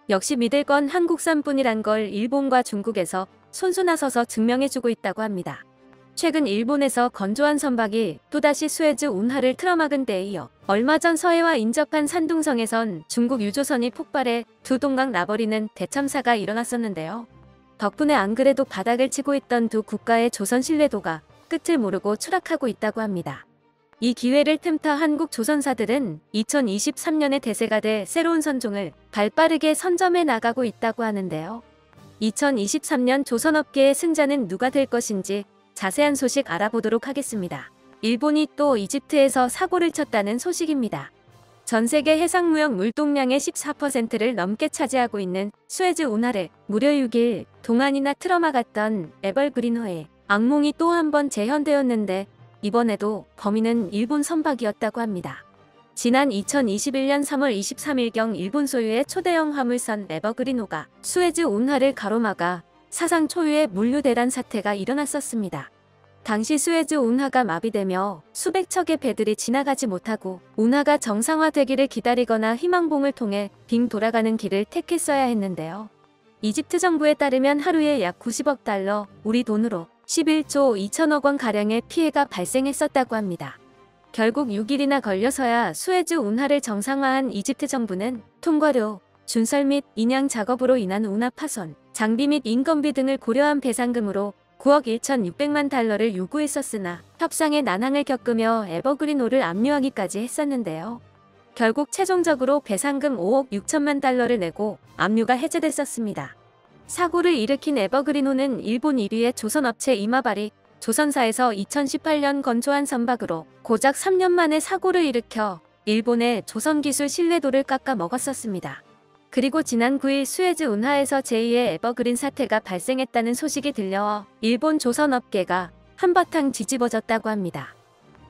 역시 믿을 건 한국산뿐이란 걸 일본과 중국에서 손수 나서서 증명해주고 있다고 합니다. 최근 일본에서 건조한 선박이 또다시 수에즈 운하를 틀어막은 데에 이어 얼마 전 서해와 인접한 산둥성에선 중국 유조선이 폭발해 두 동강 나버리는 대참사가 일어났었는데요. 덕분에 안 그래도 바닥을 치고 있던 두 국가의 조선 신뢰도가 끝을 모르고 추락하고 있다고 합니다. 이 기회를 틈타 한국 조선사들은 2023년에 대세가 될 새로운 선종을 발빠르게 선점해 나가고 있다고 하는데요. 2023년 조선업계의 승자는 누가 될 것인지 자세한 소식 알아보도록 하겠습니다. 일본이 또 이집트에서 사고를 쳤다는 소식입니다. 전 세계 해상무역 물동량의 14%를 넘게 차지하고 있는 수에즈 운하를 무려 6일 동안이나 틀어막았던 에버그린호의 악몽이 또 한 번 재현되었는데 이번에도 범인은 일본 선박이었다고 합니다. 지난 2021년 3월 23일경 일본 소유의 초대형 화물선 에버그린호가 수에즈 운하를 가로막아 사상 초유의 물류 대란 사태가 일어났었습니다. 당시 수에즈 운하가 마비되며 수백 척의 배들이 지나가지 못하고 운하가 정상화되기를 기다리거나 희망봉을 통해 빙 돌아가는 길을 택했어야 했는데요. 이집트 정부에 따르면 하루에 약 90억 달러, 우리 돈으로 11조 2천억 원 가량의 피해가 발생했었다고 합니다. 결국 6일이나 걸려서야 수에즈 운하를 정상화한 이집트 정부는 통과료, 준설 및 인양 작업으로 인한 운하 파손, 장비 및 인건비 등을 고려한 배상금으로 9억 1,600만 달러를 요구했었으나 협상의 난항을 겪으며 에버그린호를 압류하기까지 했었는데요. 결국 최종적으로 배상금 5억 6천만 달러를 내고 압류가 해제됐었습니다. 사고를 일으킨 에버그린호는 일본 1위의 조선업체 이마바리 조선사에서 2018년 건조한 선박으로 고작 3년 만에 사고를 일으켜 일본의 조선기술 신뢰도를 깎아먹었었습니다. 그리고 지난 9일 수에즈 운하에서 제2의 에버그린 사태가 발생했다는 소식이 들려 일본 조선업계가 한바탕 뒤집어졌다고 합니다.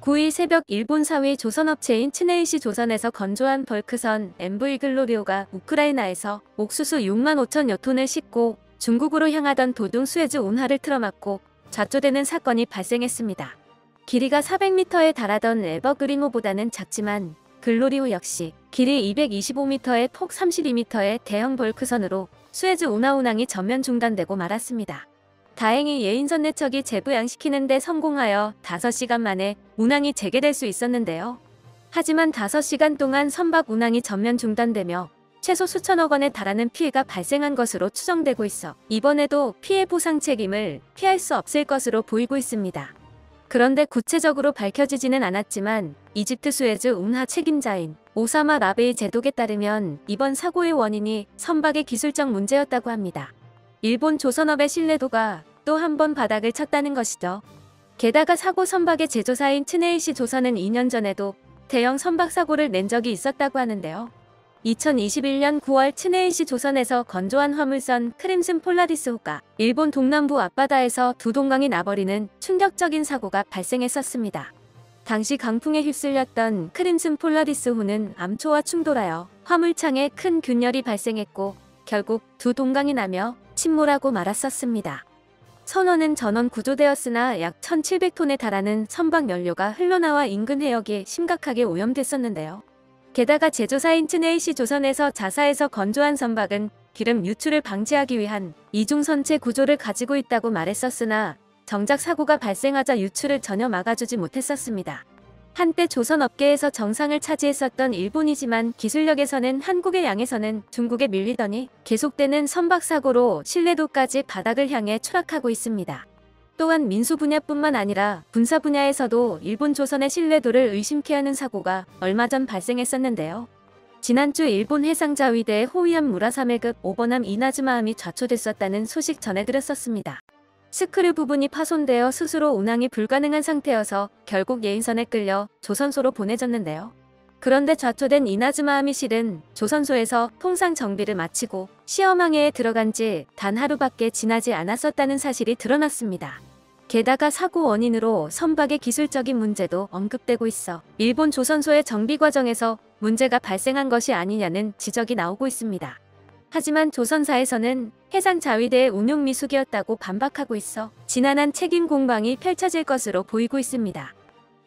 9일 새벽 일본 사위 조선업체인 츠네이시 조선에서 건조한 벌크선 MV 글로리오가 우크라이나에서 옥수수 6만 5천여 톤을 싣고 중국으로 향하던 도중 수에즈 운하를 틀어막고 좌초되는 사건이 발생했습니다. 길이가 400m에 달하던 에버그린호보다는 작지만 글로리오 역시 길이 225m에 폭 32m의 대형 벌크선으로 수에즈 운하 운항이 전면 중단되고 말았습니다. 다행히 예인선 내척이 재부양시키는 데 성공하여 5시간 만에 운항이 재개될 수 있었는데요. 하지만 5시간 동안 선박 운항이 전면 중단되며 최소 수천억 원에 달하는 피해가 발생한 것으로 추정되고 있어 이번에도 피해 보상 책임을 피할 수 없을 것으로 보이고 있습니다. 그런데 구체적으로 밝혀지지는 않았지만 이집트 수에즈 운하 책임자인 오사마 라베이 제독에 따르면 이번 사고의 원인이 선박의 기술적 문제였다고 합니다. 일본 조선업의 신뢰도가 또 한 번 바닥을 쳤다는 것이죠. 게다가 사고 선박의 제조사인 츠네이시 조선은 2년 전에도 대형 선박 사고를 낸 적이 있었다고 하는데요. 2021년 9월 츠네이시 조선에서 건조한 화물선 크림슨 폴라리스호가 일본 동남부 앞바다에서 두 동강이 나버리는 충격적인 사고가 발생했었습니다. 당시 강풍에 휩쓸렸던 크림슨 폴라리스호는 암초와 충돌하여 화물창에 큰 균열이 발생했고 결국 두 동강이 나며 침몰하고 말았었습니다. 선원은 전원 구조되었으나 약 1,700톤에 달하는 선박 연료가 흘러나와 인근 해역에 심각하게 오염됐었는데요. 게다가 제조사인 츠네이시 조선에서 자사해서 건조한 선박은 기름 유출을 방지하기 위한 이중선체 구조를 가지고 있다고 말했었으나 정작 사고가 발생하자 유출을 전혀 막아주지 못했었습니다. 한때 조선업계에서 정상을 차지했었던 일본이지만 기술력에서는 한국의 양에서는 중국에 밀리더니 계속되는 선박 사고로 신뢰도까지 바닥을 향해 추락하고 있습니다. 또한 민수 분야뿐만 아니라 군사 분야에서도 일본 조선의 신뢰도를 의심케 하는 사고가 얼마 전 발생했었는데요. 지난주 일본 해상자위대의 호위함 무라사메급 오버남 이나즈마함이 좌초됐었다는 소식 전해드렸었습니다. 스크류 부분이 파손되어 스스로 운항이 불가능한 상태여서 결국 예인선에 끌려 조선소로 보내졌는데요. 그런데 좌초된 이나즈마함이 실은 조선소에서 통상 정비를 마치고 시험항해에 들어간 지 단 하루밖에 지나지 않았었다는 사실이 드러났습니다. 게다가 사고 원인으로 선박의 기술적인 문제도 언급되고 있어 일본 조선소의 정비 과정에서 문제가 발생한 것이 아니냐는 지적이 나오고 있습니다. 하지만 조선사에서는 해상자위대의 운용 미숙이었다고 반박하고 있어 지난한 책임 공방이 펼쳐질 것으로 보이고 있습니다.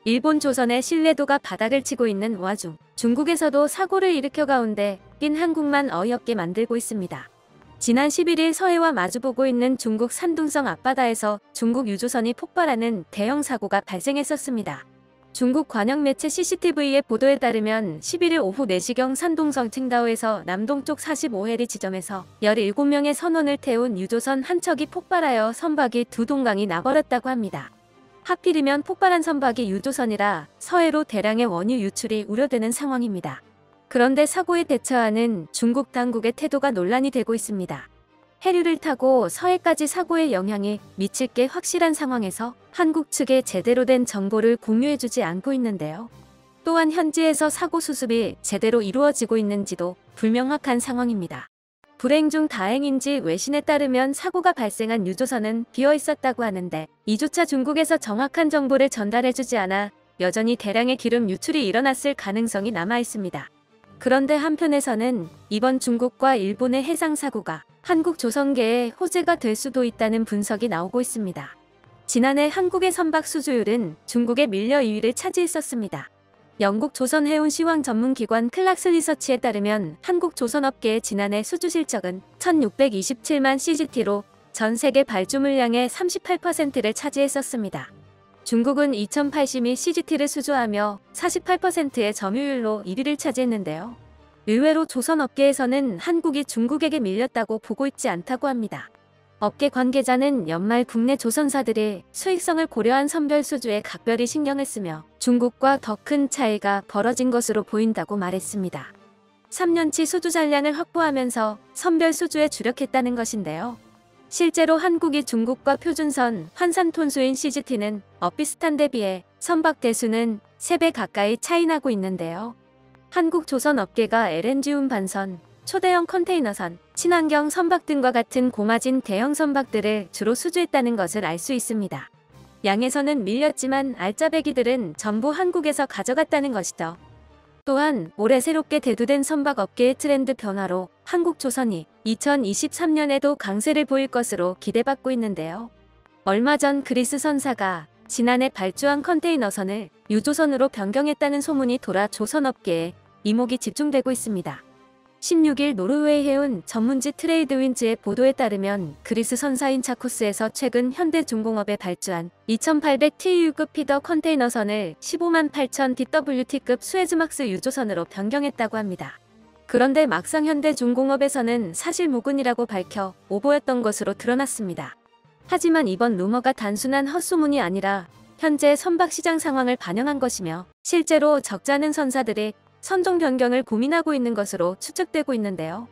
일본 조선의 신뢰도가 바닥을 치고 있는 와중 중국에서도 사고를 일으켜 가운데 바뀐 한국만 어이없게 만들고 있습니다. 지난 11일 서해와 마주보고 있는 중국 산둥성 앞바다에서 중국 유조선이 폭발하는 대형 사고가 발생했었습니다. 중국 관영 매체 CCTV의 보도에 따르면 11일 오후 4시경 산둥성 칭다오에서 남동쪽 45해리 지점에서 17명의 선원을 태운 유조선 한 척이 폭발하여 선박이 두 동강이 나버렸다고 합니다. 하필이면 폭발한 선박이 유조선이라 서해로 대량의 원유 유출이 우려되는 상황입니다. 그런데 사고에 대처하는 중국 당국의 태도가 논란이 되고 있습니다. 해류를 타고 서해까지 사고의 영향이 미칠 게 확실한 상황에서 한국 측에 제대로 된 정보를 공유해주지 않고 있는데요. 또한 현지에서 사고 수습이 제대로 이루어지고 있는지도 불명확한 상황입니다. 불행 중 다행인지 외신에 따르면 사고가 발생한 유조선은 비어 있었다고 하는데 이조차 중국에서 정확한 정보를 전달해주지 않아 여전히 대량의 기름 유출이 일어났을 가능성이 남아 있습니다. 그런데 한편에서는 이번 중국과 일본의 해상 사고가 한국 조선계의 호재가 될 수도 있다는 분석이 나오고 있습니다. 지난해 한국의 선박 수주율은 중국에 밀려 2위를 차지했었습니다. 영국 조선해운 시황 전문기관 클락스 리서치에 따르면 한국 조선업계의 지난해 수주 실적은 1627만 CGT로 전 세계 발주 물량의 38%를 차지했었습니다. 중국은 2082 CGT를 수주하며 48%의 점유율로 1위를 차지했는데요. 의외로 조선업계에서는 한국이 중국에게 밀렸다고 보고 있지 않다고 합니다. 업계 관계자는 연말 국내 조선사들이 수익성을 고려한 선별 수주에 각별히 신경을 쓰며 중국과 더 큰 차이가 벌어진 것으로 보인다고 말했습니다. 3년치 수주 잔량을 확보하면서 선별 수주에 주력했다는 것인데요. 실제로 한국이 중국과 표준선 환산 톤수인 CGT는 엇비슷한 데 비해 선박 대수는 3배 가까이 차이나고 있는데요. 한국 조선업계가 LNG 운반선, 초대형 컨테이너선, 친환경 선박 등과 같은 고마진 대형 선박들을 주로 수주했다는 것을 알 수 있습니다. 양에서는 밀렸지만 알짜배기들은 전부 한국에서 가져갔다는 것이죠. 또한 올해 새롭게 대두된 선박 업계의 트렌드 변화로 한국조선이 2023년에도 강세를 보일 것으로 기대받고 있는데요. 얼마 전 그리스 선사가 지난해 발주한 컨테이너선을 유조선으로 변경했다는 소문이 돌아 조선업계에 이목이 집중되고 있습니다. 16일 노르웨이 해운 전문지 트레이드윈즈의 보도에 따르면 그리스 선사인 차코스에서 최근 현대중공업에 발주한 2800 TEU급 피더 컨테이너선을 15만 8천 DWT급 수에즈막스 유조선으로 변경했다고 합니다. 그런데 막상 현대중공업에서는 사실무근이라고 밝혀 오보였던 것으로 드러났습니다. 하지만 이번 루머가 단순한 헛소문이 아니라 현재 선박시장 상황을 반영한 것이며 실제로 적잖은 선사들이 선종 변경을 고민하고 있는 것으로 추측되고 있는데요.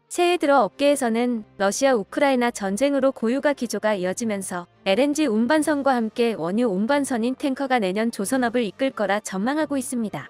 새해 들어 업계에서는 러시아 우크라이나 전쟁으로 고유가 기조가 이어지면서 LNG 운반선과 함께 원유 운반선인 탱커가 내년 조선업을 이끌 거라 전망하고 있습니다.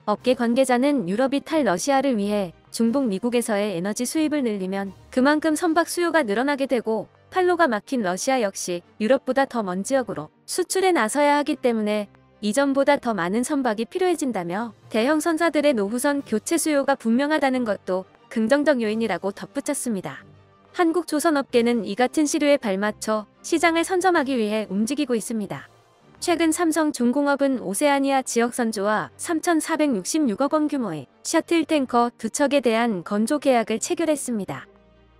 업계 관계자는 유럽이 탈러시아를 위해 중동 미국에서의 에너지 수입을 늘리면 그만큼 선박 수요가 늘어나게 되고 팔로가 막힌 러시아 역시 유럽보다 더 먼 지역으로 수출에 나서야 하기 때문에 이전보다 더 많은 선박이 필요해진다며 대형 선사들의 노후선 교체 수요가 분명하다는 것도 긍정적 요인이라고 덧붙였습니다. 한국 조선업계는 이 같은 시류에 발맞춰 시장을 선점하기 위해 움직이고 있습니다. 최근 삼성중공업은 오세아니아 지역 선주와 3,466억 원 규모의 셔틀 탱커 2척에 대한 건조 계약을 체결했습니다.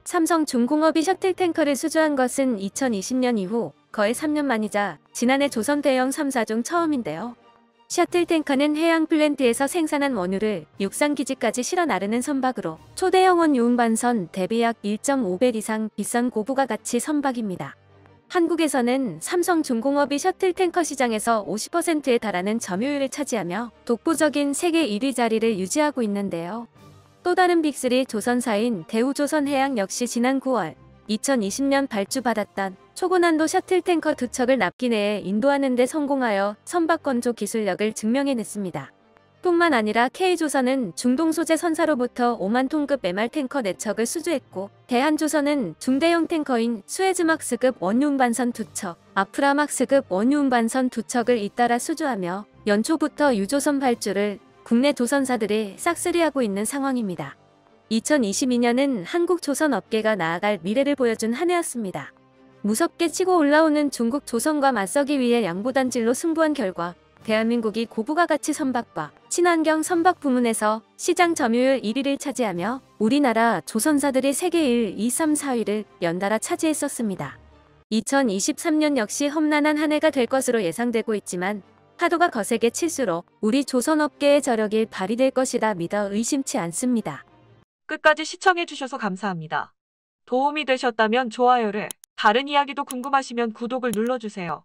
삼성중공업이 셔틀 탱커를 수주한 것은 2020년 이후 거의 3년 만이자 지난해 조선 대형 3사 중 처음인데요. 셔틀 탱커는 해양 플랜트에서 생산한 원유를 육상기지까지 실어 나르는 선박으로 초대형 원유 운반선 대비 약 1.5배 이상 비싼 고부가 가치 선박입니다. 한국에서는 삼성중공업이 셔틀 탱커 시장에서 50%에 달하는 점유율을 차지하며 독보적인 세계 1위 자리를 유지하고 있는데요. 또 다른 빅3 조선사인 대우조선해양 역시 지난 9월 2020년 발주받았던 초고난도 셔틀 탱커 2척을 납기 내에 인도하는 데 성공하여 선박 건조 기술력을 증명해냈습니다. 뿐만 아니라 K조선은 중동 소재 선사로부터 5만 톤급 MR 탱커 4척을 수주했고 대한조선은 중대형 탱커인 수에즈막스급 원유 운반선 2척, 아프라막스급 원유 운반선 2척을 잇따라 수주하며 연초부터 유조선 발주를 국내 조선사들이 싹쓸이하고 있는 상황입니다. 2022년은 한국 조선 업계가 나아갈 미래를 보여준 한 해였습니다. 무섭게 치고 올라오는 중국 조선과 맞서기 위해 양보단질로 승부한 결과 대한민국이 고부가 가치 선박과 친환경 선박 부문에서 시장 점유율 1위를 차지하며 우리나라 조선사들이 세계 1, 2, 3, 4위를 연달아 차지했었습니다. 2023년 역시 험난한 한 해가 될 것으로 예상되고 있지만 파도가 거세게 칠수록 우리 조선업계의 저력이 발휘될 것이라 믿어 의심치 않습니다. 끝까지 시청해주셔서 감사합니다. 도움이 되셨다면 좋아요를, 다른 이야기도 궁금하시면 구독을 눌러주세요.